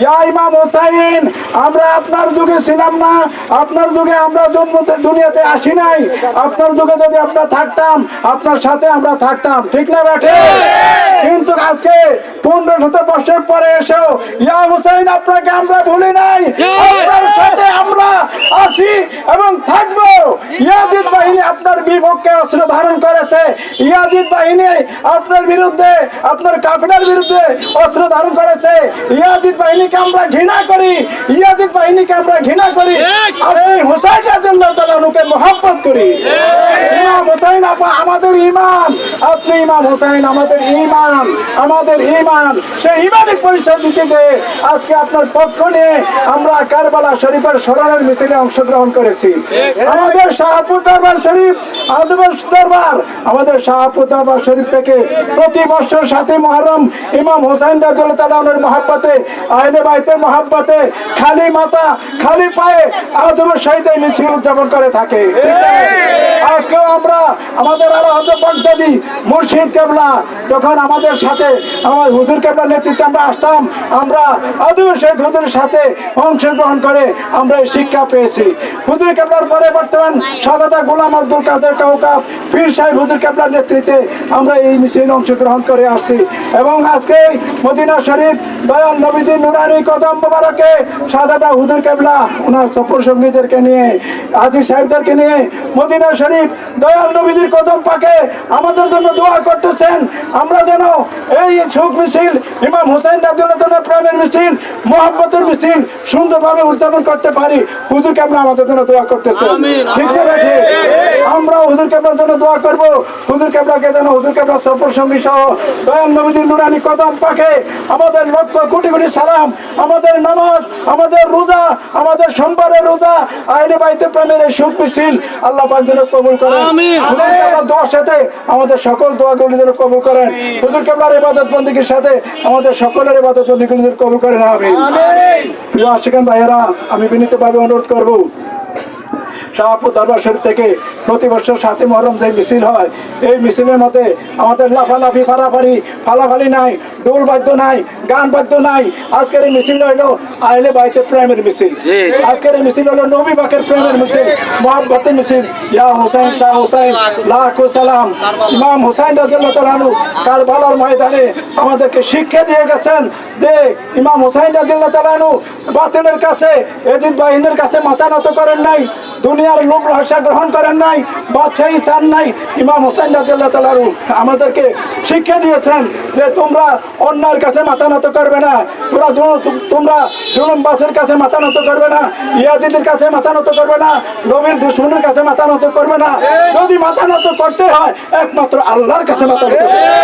ইয়া ইমাম হুসাইন, আমরা আপনার যুগে ছিলাম না, আপনার যুগে আমরা দুনিয়াতে আসি নাই। আপনার যুগে যদি আমরা থাকতাম, আপনার সাথে আমরা থাকতাম, ঠিক না বেঠে? কিন্তু আজকে 1500 বছর পরে এসেও ইয়া হুসাইন আপনাকে আমরা ভুলি নাই, আপনার সাথে আমরা আছি এবং থাকবো। ইয়াজিদ বাহিনী আপনার বিপক্ষে অস্ত্র ধারণ করেছে, ইয়াজিদ বাহিনী আপনার বিরুদ্ধে, আপনার কাফিলার বিরুদ্ধে অস্ত্র ধারণ করেছে। ইয়াজিদ বাহিনীকে আমরা ঘৃণা করি, ইয়াজিদ বাহিনীকে আমরা ঘৃণা করি। আপনি হুসাইন রাদিয়াল্লাহু তাআলা আনহুকে মহব্বত করি। ইমাম হুসাইন আমাদের ঈমান, আপনি ইমাম হুসাইন আমাদের ঈমান, আমাদের ঈমান। সেই ঈমানের পরিচয় দিতে যে আজকে আপনার পক্ষ নিয়ে আমরা কারবালা শরীফের স্মরণের মিছিলে অংশগ্রহণ করেছি। আমাদের শাহপুর দরবার শরীফ, আমাদের শাহপুর দরবার শরীফ থেকে প্রতি বছর 7 মুহররম ইমাম হুসাইন রাদিয়াল্লাহু তাআলা আনহুর মহব্বতে, আহলে বাইতের মহব্বতে খালি মাথা খালি পায়ে আদমের সহিত এই মিছিল উদযাপন করে থাকে। আজকেও আমরা আমাদের আলা হযরত বাগদাদী মুর্শিদ কেবলা যখন আমাদের সাথে আমার হুজুর কেবলার নেতৃত্বে আমরা আসতাম, আমরা আদমের সহিত হুজুরের সাথে অংশগ্রহণ করে আমরা এই শিক্ষা পেয়েছি। হুজুর কেবলার পরে বর্তমান শাহজাদা গোলাম আব্দুল কাদের কাউকাব পীর সাহেব হুজুর কেবলার নেতৃত্বে আমরা এই মিছিলে অংশগ্রহণ করে আসছি। এবং আজকে মদিনা শরীফ দয়াল নবীজি নুরানি কদম মোবারকে শাহজাদা হুজুর কেবলা ওনার সফর সঙ্গীদেরকে নিয়ে, হাজী সাহেবদেরকে নিয়ে মদিনা শরীফ দয়াল নবীজির কদম পাকে আমাদের জন্য দোয়া করতেছেন। আমরা যেন এই সুখ মিছিল, ইমাম হুসাইন রাদিয়াল্লাহু তাআলার প্রেমের মিছিল, মহব্বতের মিছিল সুন্দরভাবে উদযাপন করতে পারি। হুজুর কেবলা আমাদের জন্য দোয়া করতেছেন, ঠিক না বেঠে? আমরা হুজুর কেবলার জন্য দোয়া করব। হুজুর কেবলাকে যেন হুজুর কেবলা সফর সঙ্গী সহ দয়াল নবীজির নুরানি কদম পাকে আমাদের লক্ষ কোটি কোটি সালাম, আমাদের নামাজ, আমাদের রোজা, আমাদের সোমবারের রোজা, আহলে বাইতের প্রেমের এই সুখ মিছিল আল্লাহ পাক যেন কবুল করেন। হুজুর কেবলার দোয়ার সাথে আমাদের সকল দোয়াগুলি যেন কবুল করেন। হুজুর কেবলার ইবাদত বন্দেগীর সাথে আমাদের সকলের ইবাদত বন্দেগীগুলি যেন কবুল করেন। আমিন। প্রিয় আশিকান ভাইয়েরা, আমি বিনীতভাবে অনুরোধ করব, শাহপুর দরবার শরীফ থেকে প্রতি বছর 7 মুহররম যে মিছিল হয়, এই মিছিলের মধ্যে আমাদের লাফালাফি ফালাফালি নাই, ঢোল বাদ্য নাই, গান বাদ্য নাই। আজকের এই মিছিল হলো আহলে বাইতের প্রেমের মিছিল, আজকের এই মিছিল হলো নবী পাকের প্রেমের মিছিল, মহব্বতের মিছিল। ইয়া হুসাইন শাহ হুসাইন লাখো সালাম। ইমাম হুসাইন রাদিয়াল্লাহু তাআলা আনহু কারবালার ময়দানে আমাদেরকে শিক্ষা দিয়ে গেছেন যে ইমাম হুসাইন রাদিয়াল্লাহু তাআলা আনহু বাতিলের কাছে, ইয়াজিদ বাহিনীর কাছে মাথা নত করেন নাই, দুনিয়ার লোক লালসা গ্রহণ করেন নাই, বাদশাহী চান নাই। ইমাম হুসাইন রাদিয়াল্লাহু তাআলা আনহু আমাদেরকে শিক্ষা দিয়েছেন যে তোমরা অন্যায়ের কাছে মাথা নত করবে না, তোমরা জুলুমবাজের কাছে মাথা নত করবে না, ইয়াজিদের কাছে মাথা নত করবে না, নবীর দুশমনের কাছে মাথা নত করবে না। যদি মাথা নত করতে হয় একমাত্র আল্লাহর কাছে মাথা নত করবে।